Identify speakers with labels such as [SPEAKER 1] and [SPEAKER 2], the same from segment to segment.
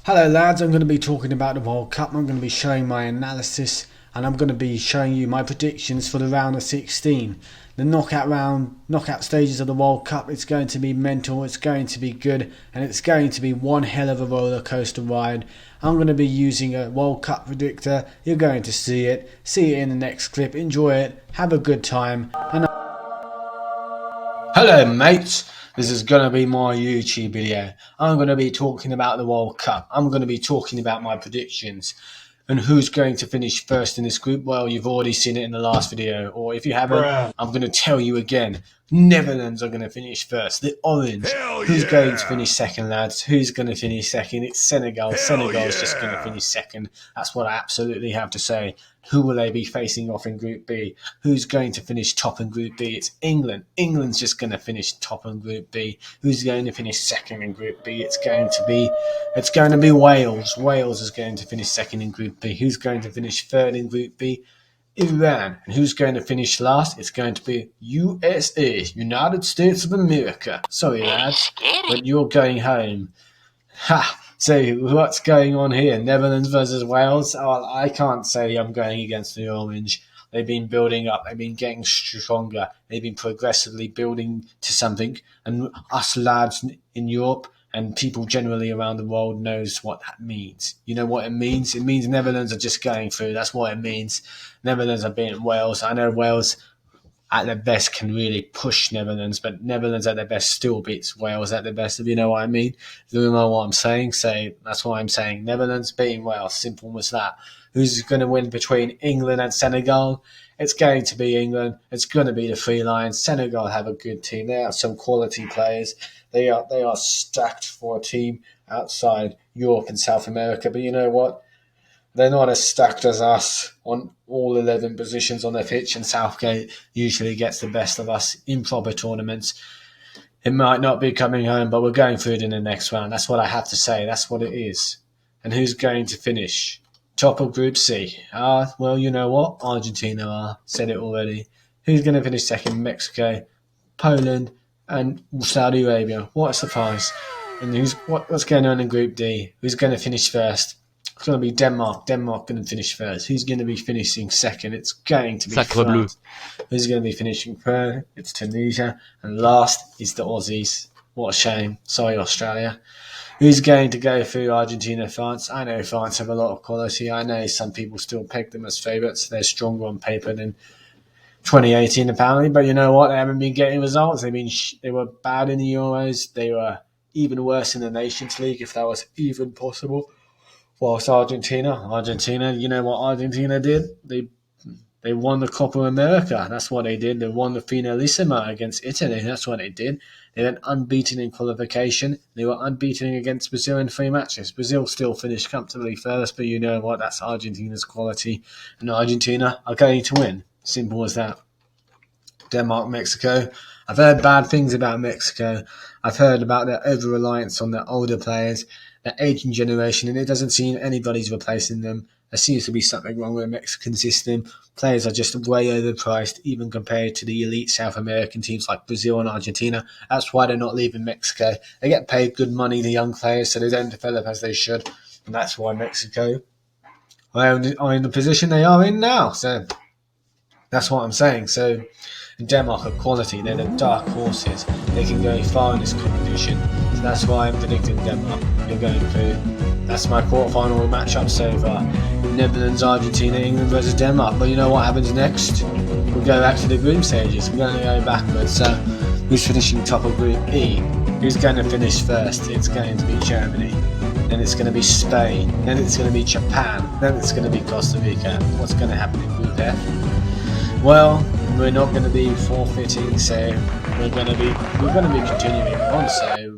[SPEAKER 1] Hello lads, I'm going to be talking about the World Cup. I'm going to be showing my analysis and I'm going to be showing you my predictions for the round of 16. The knockout stages of the World Cup. It's going to be mental, it's going to be good, and it's going to be one hell of a roller coaster ride. I'm going to be using a World Cup predictor. You're going to see it in the next clip. Enjoy it, have a good time. And hello mates, this is going to be my YouTube video. I'm going to be talking about the World Cup. I'm going to be talking about my predictions. And who's going to finish first in this group? Well, you've already seen it in the last video. Or if you haven't, I'm going to tell you again. Netherlands are going to finish first. The orange. Who's going to finish second, lads? Who's going to finish second? It's Senegal. Senegal's just going to finish second. That's what I absolutely have to say. Who will they be facing off in Group B? Who's going to finish top in Group B? It's England. England's just going to finish top in Group B. Who's going to finish second in Group B? It's going to be Wales. Wales is going to finish second in Group B. Who's going to finish third in Group B? Iran. And who's going to finish last? It's going to be USA, United States of America. Sorry, lads, but you're going home. Ha! So what's going on here? Netherlands versus Wales? Oh, I can't say I'm going against the orange. They've been building up. They've been getting stronger. They've been progressively building to something. And us lads in Europe and people generally around the world knows what that means. You know what it means? It means Netherlands are just going through. That's what it means. Netherlands are beating Wales. I know Wales at their best can really push Netherlands, but Netherlands at their best still beats Wales at their best, if you know what I mean. If you know what I'm saying, so that's what I'm saying. Netherlands beating Wales, simple as that. Who's going to win between England and Senegal? It's going to be England. It's going to be the Three Lions. Senegal have a good team. They have some quality players. They are stacked for a team outside Europe and South America, but you know what? They're not as stacked as us on all 11 positions on the pitch, and Southgate usually gets the best of us in proper tournaments. It might not be coming home, but we're going through it in the next round. That's what I have to say. That's what it is. And who's going to finish? Top of Group C. Well, you know what? Argentina are. Said it already. Who's going to finish second? Mexico, Poland, and Saudi Arabia. What a surprise. And what's going on in Group D? Who's going to finish first? It's going to be Denmark. Denmark going to finish first. Who's going to be finishing second? It's going to be
[SPEAKER 2] Sacre bleu.
[SPEAKER 1] France. Who's going to be finishing third? It's Tunisia. And last is the Aussies. What a shame. Sorry, Australia. Who's going to go through Argentina, France? I know France have a lot of quality. I know some people still peg them as favourites. They're stronger on paper than 2018 apparently. But you know what? They haven't been getting results. They were bad in the Euros. They were even worse in the Nations League, if that was even possible. Whilst Argentina, you know what Argentina did? They won the Copa America. That's what they did. They won the Finalissima against Italy. That's what they did. They went unbeaten in qualification. They were unbeaten against Brazil in 3 matches. Brazil still finished comfortably first, but you know what? That's Argentina's quality. And Argentina are going to win. Simple as that. Denmark, Mexico. I've heard bad things about Mexico. I've heard about their over-reliance on their older players, their aging generation, and it doesn't seem anybody's replacing them. There seems to be something wrong with the Mexican system. Players are just way overpriced, even compared to the elite South American teams like Brazil and Argentina. That's why they're not leaving Mexico. They get paid good money, the young players, so they don't develop as they should. And that's why Mexico are in the position they are in now. So that's what I'm saying. So Denmark are quality. They're the dark horses. They can go far in this competition. So that's why I'm predicting Denmark. You're going through. That's my quarterfinal matchup so far. Netherlands, Argentina, England versus Denmark. But you know what happens next? We'll go back to the group stages. We're going to go backwards. So who's finishing top of Group E? Who's going to finish first? It's going to be Germany. Then it's going to be Spain. Then it's going to be Japan. Then it's going to be Costa Rica. What's going to happen in Group F? Well, we're not going to be forfeiting, so we're going to be continuing on. So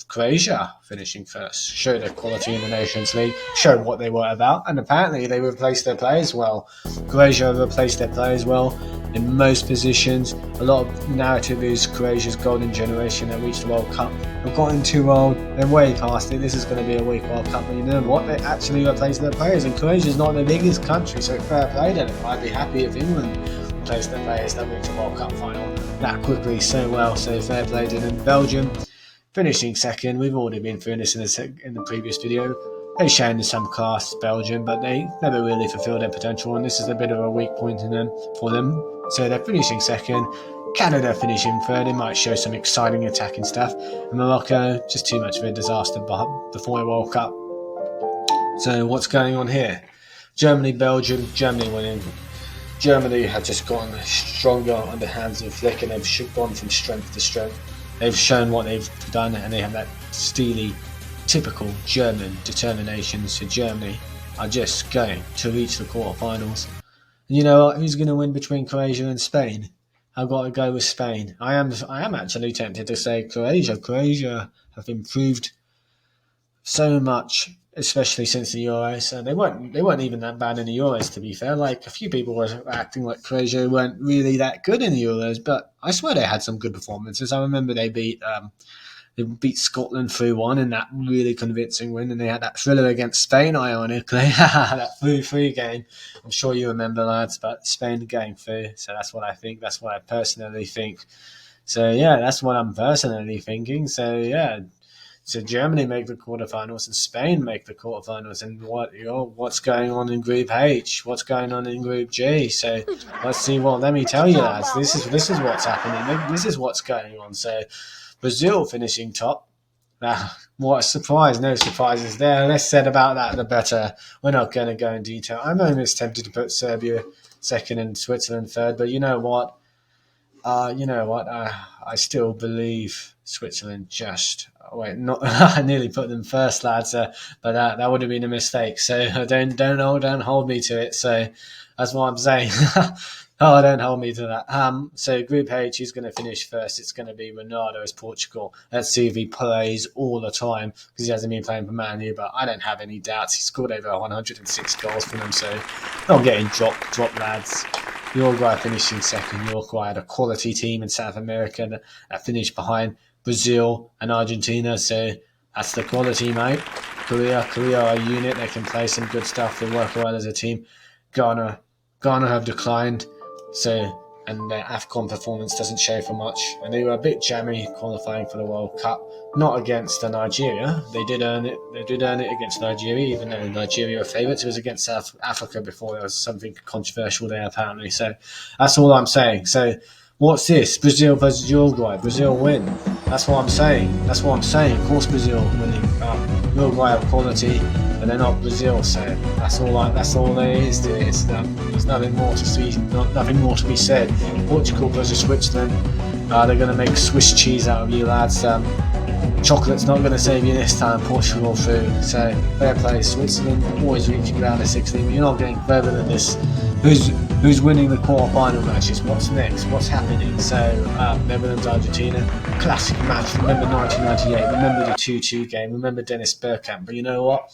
[SPEAKER 1] Croatia finishing first showed their quality in the Nations League, showed what they were about, and apparently they replaced their players well. Croatia have replaced their players well in most positions. A lot of narrative is Croatia's golden generation that reached the World Cup have gotten too old. They're way past it. This is going to be a weak World Cup, but you know what? They actually replaced their players, and Croatia's not the biggest country, so fair play to them. I'd be happy if England replaced their players that reached the World Cup final that quickly so well, so fair play to them. Belgium finishing second. We've already been through this in the previous video. They've shown some class, Belgium, but they never really fulfilled their potential, and this is a bit of a weak point in them for them. So they're finishing second. Canada finishing third. They might show some exciting attacking stuff. And Morocco, just too much of a disaster before the World Cup. So what's going on here? Germany, Belgium, Germany winning. Germany have just gotten stronger on the hands of Flick, and they've gone from strength to strength. They've shown what they've done, and they have that steely, typical German determination. So Germany are just going to reach the quarterfinals. And you know what? Who's going to win between Croatia and Spain? I've got to go with Spain. I am actually tempted to say Croatia. Croatia have improved so much, especially since the Euros. And they weren't even that bad in the Euros, to be fair. Like, a few people were acting like Croatia weren't really that good in the Euros, but I swear they had some good performances. I remember they beat Scotland 3-1 in that really convincing win, and they had that thriller against Spain, ironically. That 3-3 game. I'm sure you remember, lads, but Spain going through. So that's what I think. That's what I personally think. So, yeah, that's what I'm personally thinking. So, yeah. So Germany make the quarterfinals and Spain make the quarterfinals. And what's going on in Group H? What's going on in Group G? So let's see. Well, let me tell you, lads. This is what's happening. This is what's going on. So Brazil finishing top. What a surprise! No surprises there. Less said about that, the better. We're not going to go in detail. I'm almost tempted to put Serbia second and Switzerland third, but you know what? I still believe Switzerland just. I nearly put them first, lads, but that would have been a mistake. So don't hold me to it. So that's what I'm saying. Oh, don't hold me to that. So Group H, who's going to finish first? It's going to be Ronaldo's Portugal. Let's see if he plays all the time, because he hasn't been playing for Man U, but I don't have any doubts. He scored over 106 goals for them, so not getting dropped, lads. Uruguay finishing second. Uruguay had a quality team in South America that finished behind Brazil and Argentina, so that's the quality, mate. Korea are a unit. They can play some good stuff. They work well as a team. Ghana have declined, and their AFCON performance doesn't show for much. And they were a bit jammy qualifying for the World Cup. Not against Nigeria. They did earn it against Nigeria, even though Nigeria were favourites. It was against South Africa before. There was something controversial there, apparently. So that's all I'm saying. So what's this? Brazil versus Uruguay. Brazil win. That's what I'm saying. Of course Brazil winning. Uruguay have quality, but they're not Brazil, so that's all there is to it. There's nothing more to see, nothing more to be said. Portugal versus Switzerland. They're going to make Swiss cheese out of you, lads. Chocolate's not going to save you this time. Portugal through. So fair play. Switzerland always reaching round of 16. You're not getting further than this. Who's winning the quarter-final matches? What's next? What's happening? So Netherlands, Argentina, classic match. Remember 1998. Remember the 2-2 game. Remember Dennis Bergkamp. But you know what?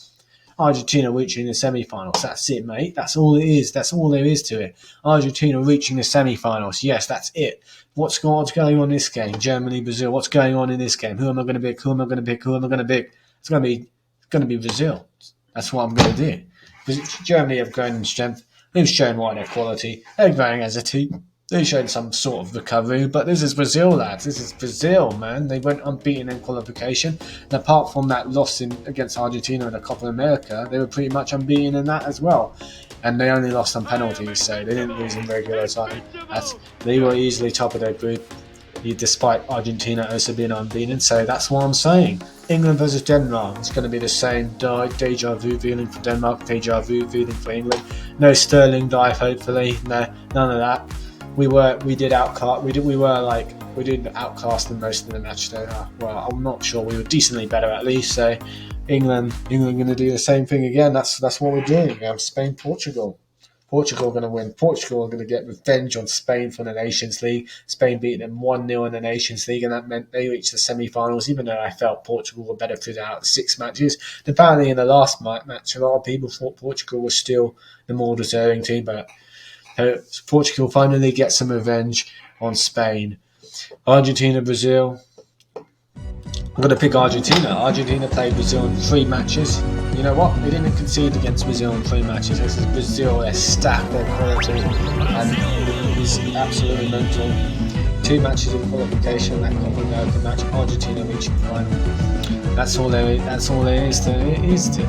[SPEAKER 1] Argentina reaching the semi-finals. That's it, mate. That's all it is. That's all there is to it. Argentina reaching the semi-finals. Yes, that's it. What's going on in this game? Germany, Brazil. What's going on in this game? Who am I going to pick? It's going to be Brazil. That's what I'm going to do. Because Germany have grown in strength. They've shown why their quality. They're growing as a team. They've shown some sort of recovery, but this is Brazil, lads. This is Brazil, man. They went unbeaten in qualification. And apart from that loss against Argentina in the Copa America, they were pretty much unbeaten in that as well. And they only lost on penalties, so they didn't lose in regular time. They were easily top of their group, despite Argentina also being unbeaten. So that's what I'm saying. England versus Denmark. It's going to be the same deja vu feeling for Denmark, deja vu feeling for England. No Sterling dive, hopefully. No, none of that. We did outclass them most of the match though. Well, I'm not sure. We were decently better at least. So England going to do the same thing again. That's what we're doing. Spain, Portugal. Portugal going to win. Portugal are going to get revenge on Spain from the Nations League. Spain beat them 1-0 in the Nations League, and that meant they reached the semi-finals, even though I felt Portugal were better throughout the 6 matches. Apparently in the last match, a lot of people thought Portugal was still the more deserving team, but Portugal finally gets some revenge on Spain. Argentina, Brazil. I'm going to pick Argentina. Argentina played Brazil in 3 matches. You know what? They didn't concede against Brazil in 3 matches. This is Brazil. They're stacked, their quality, and it is absolutely mental. 2 matches in qualification, that Copa America match. Argentina reaching final. That's all there is. That's all there is to it.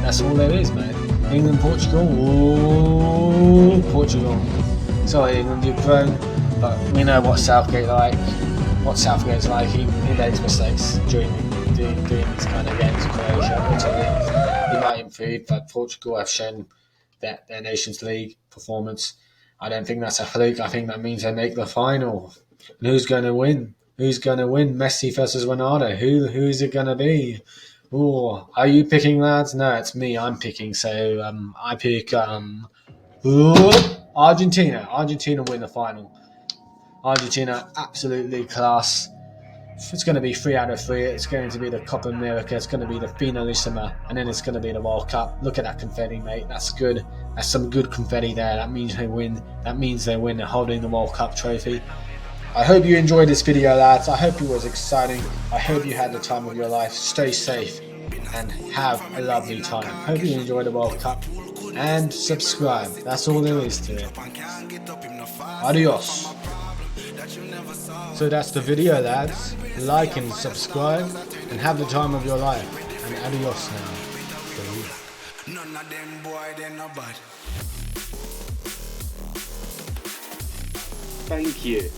[SPEAKER 1] That's all there is, man. England, Portugal. Ooh, Portugal. Sorry, England, you've grown, but we know what Southgate's like. He makes mistakes during these kind of games. Croatia, Italy, he might improve, but Portugal have shown that their Nations League performance. I don't think that's a fluke. I think that means they make the final. And who's going to win? Who's going to win? Messi versus Ronaldo. Who is it going to be? Ooh, are you picking, lads? No, it's me. I'm picking. So I pick Argentina. Argentina win the final. Argentina, absolutely class. It's going to be 3 out of 3. It's going to be the Copa America. It's going to be the Finalissima. And then it's going to be the World Cup. Look at that confetti, mate. That's good. That's some good confetti there. That means they win. They're holding the World Cup trophy. I hope you enjoyed this video, lads. I hope it was exciting. I hope you had the time of your life. Stay safe and have a lovely time. Hope you enjoyed the World Cup. And subscribe. That's all there is to it. Adios. So that's the video, lads. Like and subscribe and have the time of your life. And adios now. None of them boy, they're not bad.
[SPEAKER 2] Thank you.